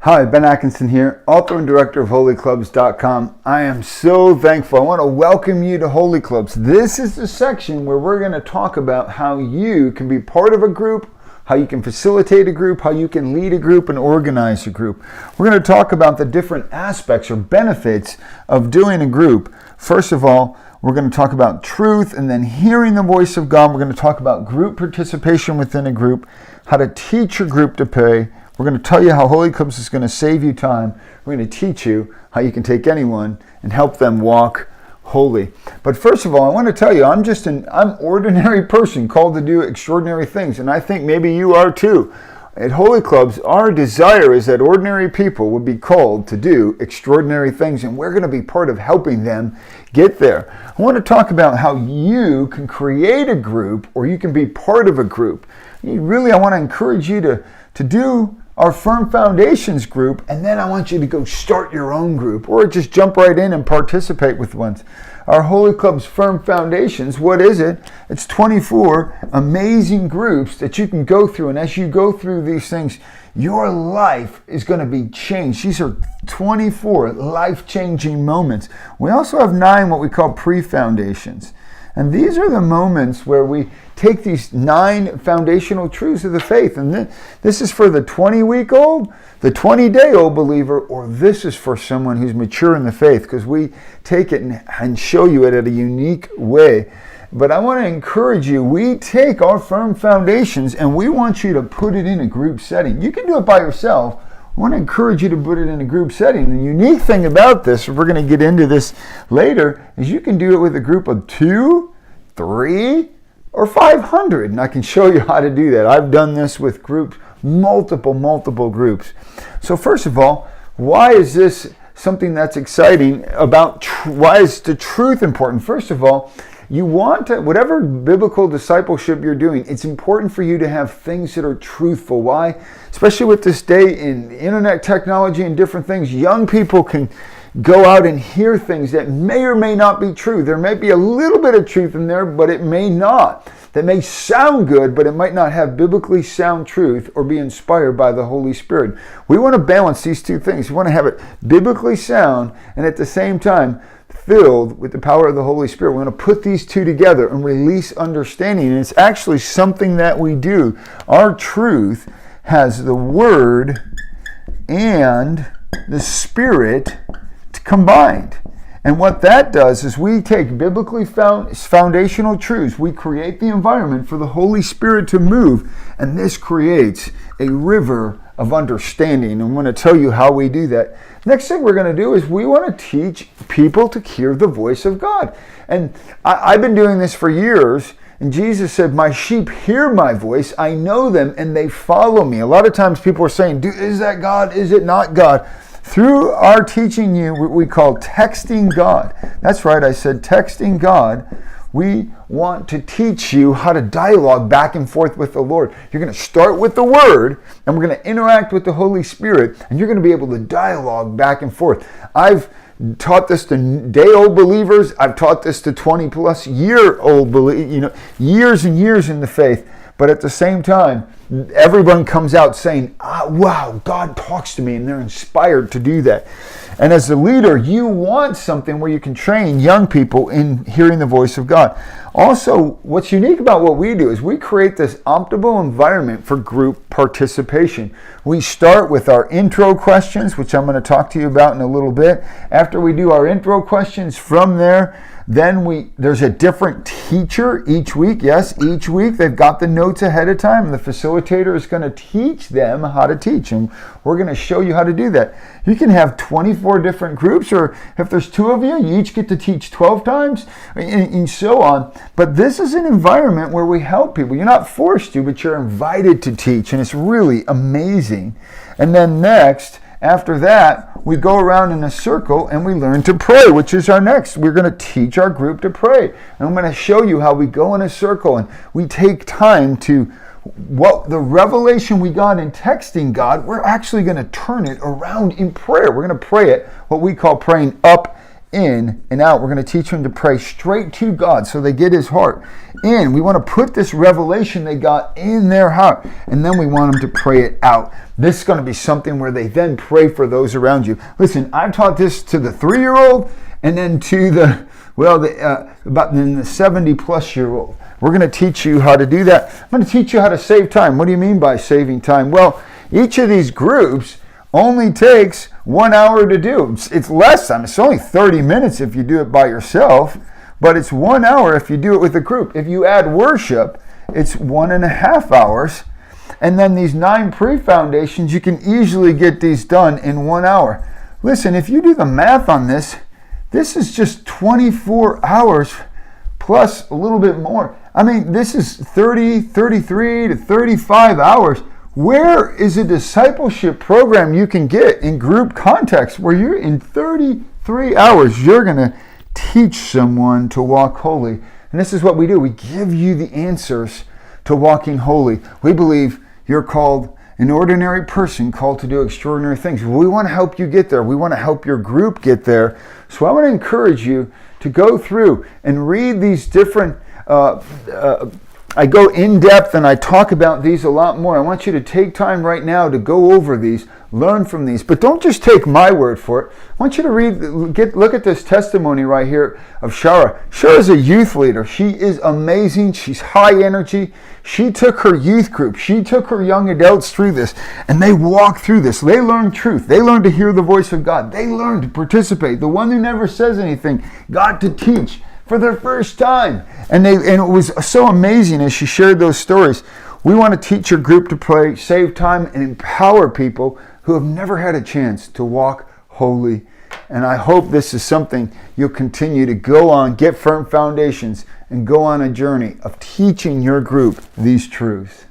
Hi, Ben Atkinson here, author and director of holyclubs.com. I am so thankful. I want to welcome you to Holy Clubs. This is the section where we're going to talk about how you can be part of a group, how you can facilitate a group, how you can lead a group and organize a group. We're going to talk about the different aspects or benefits of doing a group. First of all, we're going to talk about truth and then hearing the voice of God. We're going to talk about group participation within a group, how to teach your group to pray. We're going to tell you how Holy Clubs is going to save you time. We're going to teach you how you can take anyone and help them walk holy. But first of all, I want to tell you, I'm an ordinary person called to do extraordinary things, and I think maybe you are too. At Holy Clubs, our desire is that ordinary people would be called to do extraordinary things, and we're going to be part of helping them get there. I want to talk about how you can create a group, or you can be part of a group. I want to encourage you to do our Firm Foundations group, and then I want you to go start your own group, or just jump right in and participate with ones. Our Holy Clubs Firm Foundations, what is it? It's 24 amazing groups that you can go through, and as you go through these things, your life is going to be changed. These are 24 life-changing moments. We also have 9 what we call pre-foundations. And these are the moments where we take these 9 foundational truths of the faith. And this is for the 20-week-old, the 20-day-old believer, or this is for someone who's mature in the faith, because we take it and show you it in a unique way. But I want to encourage you, we take our Firm Foundations and we want you to put it in a group setting. You can do it by yourself. I want to encourage you to put it in a group setting. The unique thing about this, we're going to get into this later, is you can do it with a group of 2, 3, or 500. And I can show you how to do that. I've done this with groups, multiple groups. So first of all, why is this something that's exciting about, why is the truth important? First of all, you want to, whatever biblical discipleship you're doing, it's important for you to have things that are truthful. Why? Especially with this day in internet technology and different things, young people can go out and hear things that may or may not be true. There may be a little bit of truth in there, but it may not. That may sound good, but it might not have biblically sound truth or be inspired by the Holy Spirit. We want to balance these two things. We want to have it biblically sound and at the same time filled with the power of the Holy Spirit. We want to put these two together and release understanding. And it's actually something that we do. Our truth has the Word and the Spirit combined. And what that does is we take biblically foundational truths, we create the environment for the Holy Spirit to move, and this creates a river of understanding. And I'm going to tell you how we do that. Next thing we're going to do is we want to teach people to hear the voice of God. And I've been doing this for years, and Jesus said, "My sheep hear my voice, I know them, and they follow me." A lot of times people are saying, is that God? Is it not God? Through our teaching you, what we call texting God. That's right, I said texting God. We want to teach you how to dialogue back and forth with the Lord. You're going to start with the Word, and we're going to interact with the Holy Spirit, and you're going to be able to dialogue back and forth. I've taught this to day-old believers. I've taught this to 20-plus year-old believers, years and years in the faith. But at the same time, everyone comes out saying, wow, God talks to me, and they're inspired to do that. And as a leader, you want something where you can train young people in hearing the voice of God. Also, what's unique about what we do is we create this optimal environment for group participation. We start with our intro questions, which I'm going to talk to you about in a little bit. After we do our intro questions, from there, then there's a different teacher each week. Yes, each week they've got the notes ahead of time, and the facilitator is going to teach them how to teach, and we're going to show you how to do that. You can have 24 different groups, or if there's 2 of you, you each get to teach 12 times, and so on. But this is an environment where we help people. You're not forced to, but you're invited to teach, and it's really amazing. And then next, after that, we go around in a circle and we learn to pray, which is our next. We're going to teach our group to pray. And I'm going to show you how we go in a circle and we take time to, what the revelation we got in texting God, we're actually going to turn it around in prayer. We're going to pray it, what we call praying up in and out. We're going to teach them to pray straight to God so they get his heart. In, we want to put this revelation they got in their heart, and then we want them to pray it out. This is going to be something where they then pray for those around you. Listen, I've taught this to the 3-year-old and then to the 70-plus-year-old. We're going to teach you how to do that. I'm going to teach you how to save time. What do you mean by saving time? Well, each of these groups only takes 1 hour to do. It's less time. It's only 30 minutes if you do it by yourself, but it's 1 hour if you do it with a group. If you add worship, it's 1.5 hours. And then these 9 pre-foundations, you can easily get these done in 1 hour. Listen, if you do the math on this, this is just 24 hours plus a little bit more. I mean, this is 30, 33 to 35 hours. Where is a discipleship program you can get in group context where you're in 33 hours, you're going to teach someone to walk holy? And this is what we do. We give you the answers to walking holy. We believe you're called an ordinary person called to do extraordinary things. We want to help you get there. We want to help your group get there. So I want to encourage you to go through and read these different I go in depth and I talk about these a lot more. I want you to take time right now to go over these, learn from these, but don't just take my word for it. I want you to look at this testimony right here of Shara. Shara is a youth leader. She is amazing. She's high energy. She took her youth group. She took her young adults through this, and they walked through this. They learned truth. They learned to hear the voice of God. They learned to participate. The one who never says anything got to teach for their first time. And it was so amazing as she shared those stories. We want to teach your group to pray, save time, and empower people who have never had a chance to walk holy. And I hope this is something you'll continue to go on, get firm foundations, and go on a journey of teaching your group these truths.